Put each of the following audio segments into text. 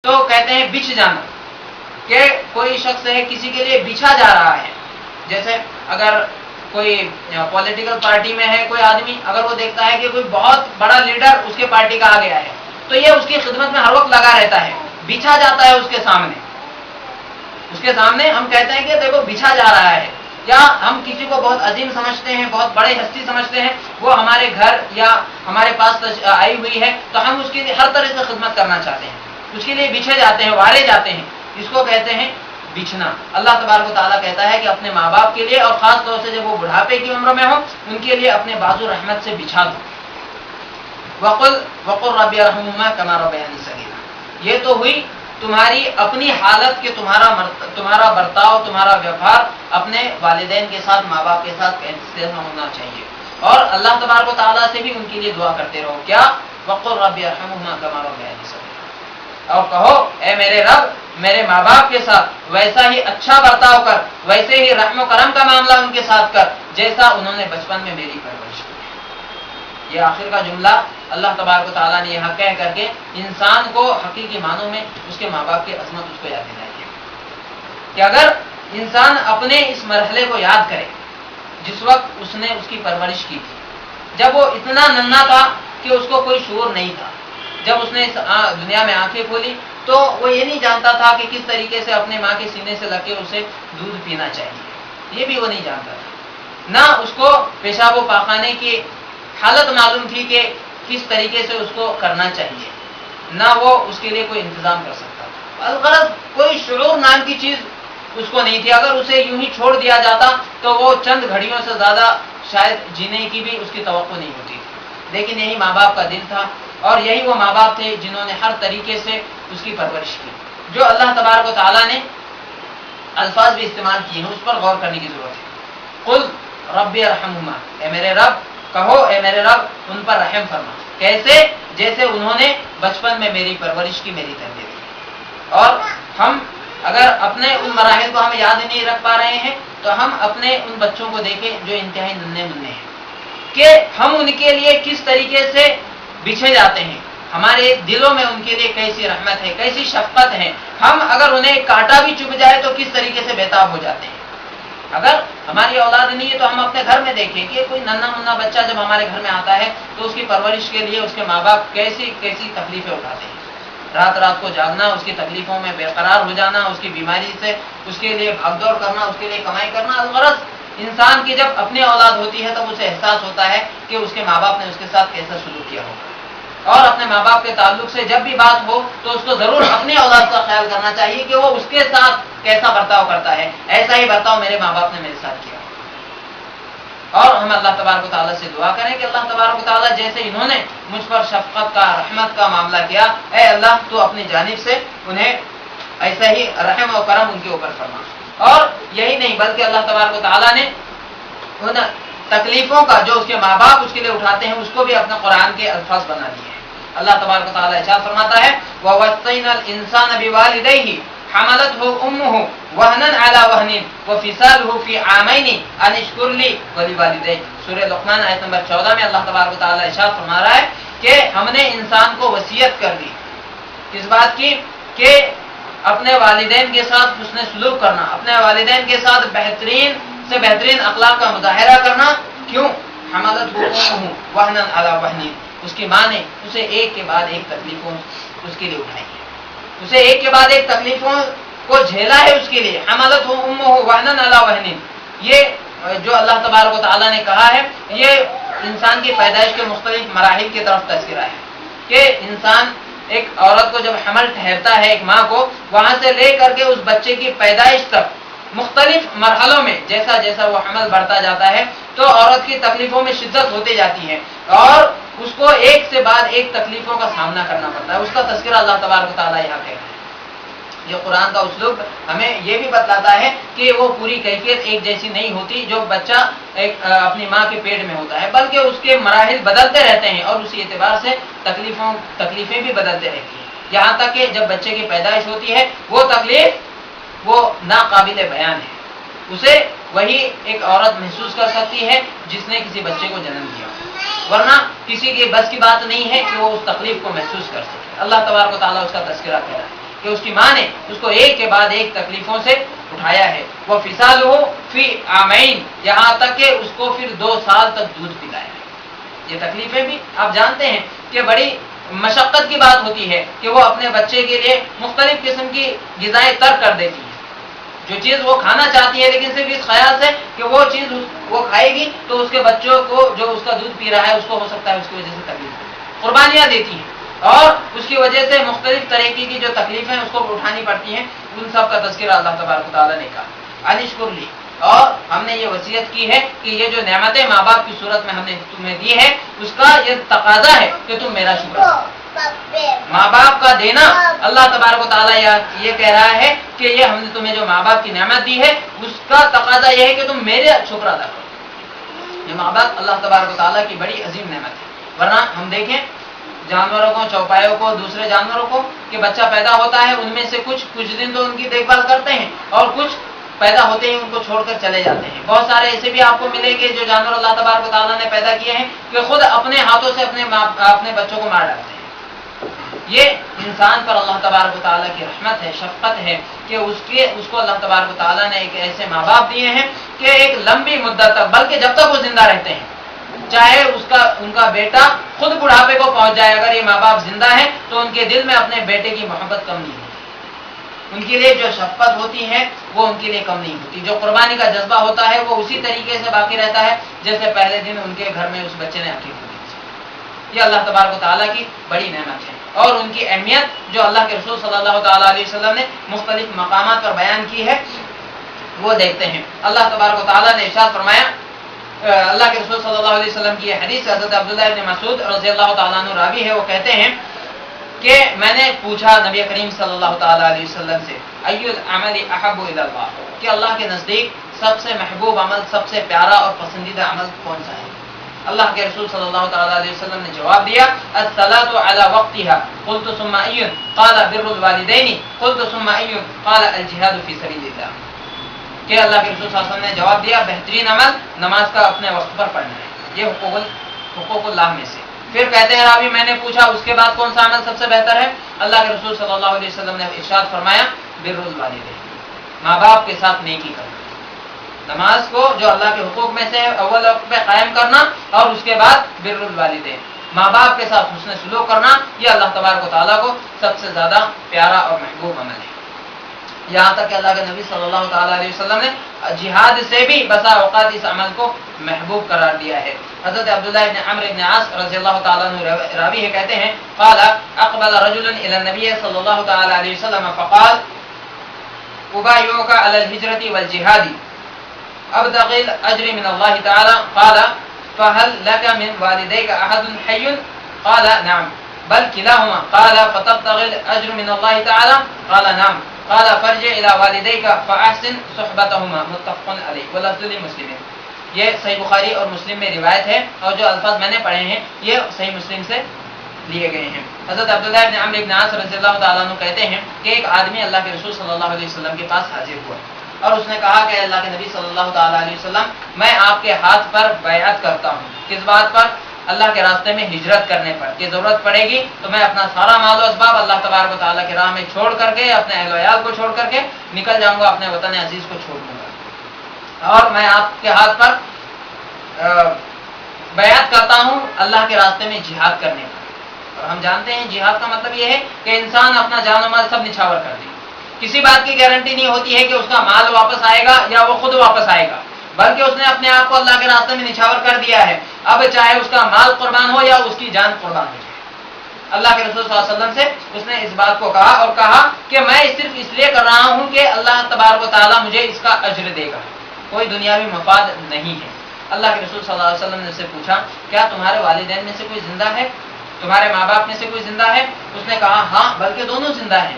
تو کہتے ہیں بچھ جانا، کہ کوئی شخص ہے کسی کے لیے بچھا جا رہا ہے. جیسے اگر کوئی پولیٹیکل پارٹی میں ہے کوئی آدمی، اگر وہ دیکھتا ہے کہ کوئی بہت بڑا لیڈر اس کے پارٹی کا آ گیا ہے تو یہ اس کی خدمت میں ہر وقت لگا رہتا ہے، بچھا جاتا ہے اس کے سامنے ہم کہتے ہیں کہ دیکھو بچھا جا رہا ہے. یا ہم کسی کو بہت عظیم سمجھتے ہیں، بہت بڑے ہستی سمجھتے ہیں، وہ ہمارے گھر یا ہمارے پاس آئی ہوئی ہے تو ہم اس کے لیے ہر طرح سے خدمت کرنا چاہتے ہیں، اس کے لیے بچھے جاتے ہیں، وارے جاتے ہیں. اس کو کہتے ہیں بچھنا. اللہ تبارک و تعالیٰ کہتا ہے کہ اپنے ماں باپ کے لیے، اور خاص طور سے جب وہ بڑھاپے کی عمر میں ہوں، ان کے لیے اپنے بازو رحمت سے بچھا دو. وقل رب ارحمہما کما ربیانی صغیرا. یہ تو ہوئی تمہاری اپنی حالت کہ تمہارا برتاؤ، تمہارا ویوہار اپنے والدین کے ساتھ، ماں باپ کے ساتھ کیسا ہونا چاہیے. اور اللہ تبارک و تعالیٰ سے بھی ان کے لیے دعا کرتے رہو. کیا؟ وقل رب ارحمہما کما ربیانی صغیرا. اور کہو اے میرے رب، میرے ماں باپ کے ساتھ ویسا ہی اچھا برتاؤ کر، ویسے ہی رحم و کرم کا معاملہ ان کے ساتھ کر جیسا انہوں نے بچپن میں میری پرورش کی. یہ آخر کا جملہ اللہ تبارک و تعالیٰ نے یہاں کہہ کر کے انسان کو حقیقی معنوں میں اس کے ماں باپ کی عظمت اس کو یاد دلائی ہے کہ اگر انسان اپنے اس مرحلے کو یاد کرے جس وقت اس نے اس کی پرورش کی تھی، جب وہ اتنا ننھا تھا کہ اس کو کوئی شعور نہیں تھا، جب اس نے اس دنیا میں آنکھیں کھولی تو وہ یہ نہیں جانتا تھا کہ کس طریقے سے اپنے ماں کے سینے سے لگ کے اسے دودھ پینا چاہیے، یہ بھی وہ نہیں جانتا تھا. نہ اس کو پیشاب و پاخانے کی حالت معلوم تھی کہ کس طریقے سے اس کو کرنا چاہیے، نہ وہ اس کے لیے کوئی انتظام کر سکتا تھا. الغرض کوئی شعور نام کی چیز اس کو نہیں تھی. اگر اسے یوں ہی چھوڑ دیا جاتا تو وہ چند گھڑیوں سے زیادہ شاید جینے کی بھی اس کی توقع نہیں ہوتی تھی. لیکن یہی ماں باپ کا دل تھا، اور یہی وہ ماں باپ تھے جنہوں نے ہر طریقے سے اس کی پرورش کی. جو اللہ تبارک و تعالیٰ نے الفاظ بھی استعمال کیے ہیں اس پر غور کرنے کی ضرورت ہے. قل رب ارحمہما، اے میرے رب، کہو اے میرے رب ان پر رحم فرما. کیسے؟ جیسے انہوں نے بچپن میں میری پرورش کی، میری تربیت کی. اور ہم اگر اپنے ان مراحل کو ہم یاد نہیں رکھ پا رہے ہیں تو ہم اپنے ان بچوں کو دیکھیں جو انتہائی ننھے منھے ہیں کہ ہم ان کے لیے کس طریقے سے بچھے جاتے ہیں. ہمارے دلوں میں ان کے لیے کیسی رحمت ہے، کیسی شفقت ہے. ہم اگر انہیں کانٹا بھی چبھ جائے تو کس طریقے سے بےتاب ہو جاتے ہیں. اگر ہماری اولاد نہیں ہے تو ہم اپنے گھر میں دیکھیں کہ کوئی ننھا منھا بچہ جب ہمارے گھر میں آتا ہے تو اس کی پرورش کے لیے اس کے ماں باپ کیسی کیسی تکلیفیں اٹھاتے ہیں. رات رات کو جاگنا، اس کی تکلیفوں میں بے قرار ہو جانا، اس کی بیماری سے اس کے لیے بھاگ دوڑ کرنا، اس کے لیے کمائی کرنا. الغرض انسان کی جب اپنی اولاد ہوتی ہے تب اسے احساس ہوتا ہے کہ اس کے ماں باپ نے اس کے ساتھ کیسا سلوک کیا ہوگا. اور اپنے ماں باپ کے تعلق سے جب بھی بات ہو تو اس کو ضرور اپنی اولاد کا خیال کرنا چاہیے کہ وہ اس کے ساتھ کیسا برتاؤ کرتا ہے. ایسا ہی برتاؤ میرے ماں باپ نے میرے ساتھ کیا. اور ہم اللہ تبارک و تعالیٰ سے دعا کریں کہ اللہ تبارک و تعالیٰ جیسے انہوں نے مجھ پر شفقت کا، رحمت کا معاملہ کیا، اے اللہ تو اپنی جانب سے انہیں ایسا ہی رحم و کرم ان کے اوپر فرما. اور یہی نہیں بلکہ اللہ تبارک و تعالیٰ نے ان تکلیفوں کا جو اس کے ماں باپ اس کے لیے اٹھاتے ہیں اس کو بھی اپنے قرآن کے الفاظ بنا دیے ہیں. اللہ تبارک و تعالیٰ ارشاد فرماتا ہے وَوَصَّيْنَا الْإِنسَانَ بِوَالِدَيْهِ حَمَلَتْهُ أُمُّهُ وَهْنًا عَلَى وَهْنٍ وَفِصَالُهُ فِي عَامَيْنِ أَنِ اشْكُرْ لِي وَلِوَالِدَيْكَ. سورہ لقمان آیت نمبر 14 میں اللہ تبارک و تعالیٰ ارشاد فرما رہا ہے کہ ہم نے انسان کو وصیت کر دی کس بات کی؟ کہ اپنے والدین کے ساتھ حسن سلوک کرنا، اپنے والدین کے ساتھ بہترین سے بہترین اخلاق کا مظاہرہ کرنا. کیوں؟ حملتہ امہ وہنا علی وہن، اس کی ماں نے اسے ایک کے بعد ایک تکلیفوں اس کے لیے اٹھائی ہے، اسے ایک کے بعد ایک تکلیفوں کو جھیلا ہے اس کے لیے. حملتہ امہ وہنا علی وہن، یہ جو اللہ تبارک و تعالیٰ نے کہا ہے یہ انسان کی پیدائش کے مختلف مراحل کی طرف تذکرہ ہے کہ انسان ایک عورت کو جب حمل ٹھہرتا ہے ایک ماں کو، وہاں سے لے کر کے اس بچے کی پیدائش تک مختلف مرحلوں میں جیسا جیسا وہ حمل بڑھتا جاتا ہے تو عورت کی تکلیفوں میں شدت ہوتی جاتی ہے اور اس کو ایک سے بعد ایک تکلیفوں کا سامنا کرنا پڑتا ہے. اس کا تذکرہ اللہ تبارک و تعالیٰ یہاں کہہ رہا ہے. یہ قرآن کا اسلوب ہمیں یہ بھی بتلاتا ہے کہ وہ پوری کیفیت ایک جیسی نہیں ہوتی جو بچہ ایک اپنی ماں کے پیٹ میں ہوتا ہے، بلکہ اس کے مراحل بدلتے رہتے ہیں اور اسی اعتبار سے تکلیفیں بھی بدلتے رہتی ہیں. یہاں تک کہ جب بچے کی پیدائش ہوتی ہے وہ تکلیف وہ ناقابل بیان ہے، اسے وہی ایک عورت محسوس کر سکتی ہے جس نے کسی بچے کو جنم دیا، ورنہ کسی کی بس کی بات نہیں ہے کہ وہ اس تکلیف کو محسوس کر سکے. اللہ تبارک و تعالیٰ اس کا تذکرہ کر رہا ہے. کہ اس کی ماں نے اس کو ایک کے بعد ایک تکلیفوں سے اٹھایا ہے. وہ فصالہ فی عامین، یہاں تک کہ اس کو پھر 2 سال تک دودھ پلایا ہے. یہ تکلیفیں بھی آپ جانتے ہیں کہ بڑی مشقت کی بات ہوتی ہے کہ وہ اپنے بچے کے لیے مختلف قسم کی غذائیں ترک کر دیتی ہیں. جو چیز وہ کھانا چاہتی ہے لیکن صرف اس خیال سے کہ وہ چیز وہ کھائے گی تو اس کے بچوں کو جو اس کا دودھ پی رہا ہے اس کو ہو سکتا ہے اس کی وجہ سے تکلیف ہو. قربانیاں دیتی ہیں اور اس کی وجہ سے مختلف طریقے کی جو تکلیفیں اس کو اٹھانی پڑتی ہیں، ان سب کا تذکرہ اللہ تبارک و تعالیٰ نے کہا. انشکر لی، اور ہم نے یہ وصیت کی ہے کہ یہ جو نعمتیں ماں باپ کی صورت میں ہم نے تمہیں دی ہے اس کا یہ تقاضا ہے کہ تم میرا شکر کرو. ماں باپ کا دینا، اللہ تبارک و تعالیٰ یہ کہہ رہا ہے کہ یہ ہم نے تمہیں جو ماں باپ کی نعمت دی ہے اس کا تقاضا یہ ہے کہ تم میرے شکر ادا کرو. یہ ماں باپ اللہ تبارک و تعالیٰ کی بڑی عظیم نعمت ہے. ورنہ ہم دیکھیں جانوروں کو، چوپایوں کو، دوسرے جانوروں کو کہ بچہ پیدا ہوتا ہے، ان میں سے کچھ دن تو ان کی دیکھ بھال کرتے ہیں اور کچھ پیدا ہوتے ہی ان کو چھوڑ کر چلے جاتے ہیں. بہت سارے ایسے بھی آپ کو ملیں گے جو جانور اللہ تبارک و تعالیٰ نے پیدا کیے ہیں کہ خود اپنے ہاتھوں سے اپنے بچوں کو مار ڈالتے ہیں. یہ انسان پر اللہ تبارک و تعالیٰ کی رحمت ہے، شفقت ہے کہ اس کو اللہ تبارک و تعالیٰ نے ایک ایسے ماں باپ دیے ہیں کہ ایک لمبی مدت تک، بلکہ جب تک وہ زندہ رہتے ہیں، چاہے ان کا بیٹا خود بڑھاپے کو پہنچ جائے، اگر یہ ماں باپ زندہ ہیں تو ان کے دل میں اپنے بیٹے کی محبت کم نہیں ہوتی. ان کے لیے جو شفقت ہوتی ہے وہ ان کے لیے کم نہیں ہوتی. جو قربانی کا جذبہ ہوتا ہے وہ اسی طریقے سے باقی رہتا ہے جیسے پہلے دن ان کے گھر میں اس بچے نے عقیقہ دی. یہ اللہ تبارک و تعالیٰ کی بڑی نعمت ہے اور ان کی اہمیت جو اللہ کے رسول صلی اللہ تعالیٰ علیہ وسلم نے مختلف مقامات پر بیان کی ہے وہ دیکھتے ہیں. اللہ تبارک و تعالیٰ نے ارشاد فرمایا، اللہ کے رسول صلی اللہ علیہ وسلم کی حدیث حضرت عبداللہ ابن مسعود رضی اللہ تعالیٰ عنہ راوی ہے، وہ کہتے ہیں کہ میں نے پوچھا نبی کریم صلی اللہ تعالیٰ علیہ وسلم سے، ای العمل احب الی اللہ، کہ اللہ کے نزدیک سب سے محبوب عمل، سب سے پیارا اور پسندیدہ عمل کون سا ہے؟ اللہ کے رسول صلی اللہ تعالیٰ علیہ وسلم نے جواب دیا، الصلاۃ علی وقتها، قلت ثم ای؟ قال بر الوالدین، قلت ثم ای؟ قال الجہاد فی سبیل اللہ. کہ اللہ کے رسول صلی اللہ علیہ وسلم نے جواب دیا بہترین عمل نماز کا اپنے وقت پر پڑھنا ہے، یہ حقوق اللہ میں سے. پھر کہتے ہیں راوی میں نے پوچھا اس کے بعد کون سا عمل سب سے بہتر ہے؟ اللہ کے رسول صلی اللہ علیہ وسلم نے ارشاد فرمایا بر الوالدین، ماں باپ کے ساتھ نیکی کرنا. نماز کو جو اللہ کے حقوق میں سے اول وقت پہ قائم کرنا اور اس کے بعد بر الوالدین، ماں باپ کے ساتھ حسن سلوک کرنا، یہ اللہ تبارک و تعالیٰ کو سب سے زیادہ پیارا اور محبوب عمل ہے. یہاں تک کہ اللہ کے نبی صلی اللہ تعالیٰ علیہ وسلم نے جہاد سے بھی بسا اوقات اس عمل کو محبوب قرار دیا ہے. حضرت عبداللہ ابن عمرو ابن عاص رضی اللہ تعالیٰ عنہ راوی ہے، کہتے ہیں قال اقبل رجل الى النبي صلی اللہ تعالیٰ علیہ وسلم فقال ابايعك على الهجرة والجهاد ابتغي الاجر من الله تعالى، قال فهل لك من والديك احد حي؟ قال نعم بل كلاهما، قال فتبتغي الاجر من الله تعالى؟ قال نعم، قال فرجع الى والديك فاحسن صحبتهما، متفق علیہ ولفظ لمسلم. یہ صحیح بخاری اور مسلم میں روایت ہے اور جو الفاظ میں نے پڑھے ہیں یہ صحیح مسلم سے لیے گئے ہیں. حضرت عبداللہ ابن عمرو ابن عاص رضی اللہ تعالیٰ عنہ کہتے ہیں کہ ایک آدمی اللہ کے رسول صلی اللہ علیہ وسلم کے پاس حاضر ہوا اور اس نے کہا کہ اللہ کے نبی صلی اللہ تعالیٰ علیہ وسلم میں آپ کے ہاتھ پر بیعت کرتا ہوں. کس بات پر؟ اللہ کے راستے میں ہجرت کرنے پر، کہ ضرورت پڑے گی تو میں اپنا سارا مال و اسباب اللہ تبارک و تعالیٰ کی راہ میں چھوڑ کر کے، اپنے اہل و عیال کو چھوڑ کر کے نکل جاؤں گا، اپنے وطن عزیز کو چھوڑ دوں گا اور میں آپ کے ہاتھ پر بیعت کرتا ہوں اللہ کے راستے میں جہاد کرنے کا. اور ہم جانتے ہیں جہاد کا مطلب یہ ہے کہ انسان اپنا جان و مال سب نچھاور کر دے. کسی بات کی گارنٹی نہیں ہوتی ہے کہ اس کا مال واپس آئے گا یا وہ خود واپس آئے گا، بلکہ اس نے اپنے آپ کو اللہ کے راستے میں نچھاور کر دیا ہے. اب چاہے اس کا مال قربان ہو یا اس کی جان قربان ہو. اللہ کے رسول صلی اللہ علیہ وسلم سے اس نے اس بات کو کہا اور کہا کہ میں صرف اس لیے کر رہا ہوں کہ اللہ تبارک و تعالیٰ مجھے اس کا اجر دے گا، کوئی دنیاوی مفاد نہیں ہے. اللہ کے رسول صلی اللہ علیہ وسلم نے اس سے پوچھا کیا تمہارے والدین میں سے کوئی زندہ ہے؟ تمہارے ماں باپ میں سے کوئی زندہ ہے؟ اس نے کہا ہاں بلکہ دونوں زندہ ہیں.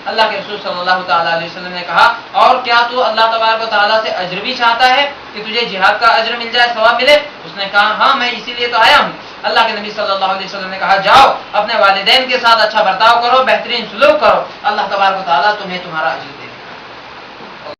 اللہ کے رسول صلی اللہ تعالیٰ علیہ وسلم نے کہا اور کیا تو اللہ تبارک و تعالیٰ سے اجر بھی چاہتا ہے کہ تجھے جہاد کا اجر مل جائے، ثواب ملے؟ اس نے کہا ہاں میں اسی لیے تو آیا ہوں. اللہ کے نبی صلی اللہ علیہ وسلم نے کہا جاؤ اپنے والدین کے ساتھ اچھا برتاؤ کرو، بہترین سلوک کرو، اللہ تبارک و تعالیٰ تمہیں تمہارا اجر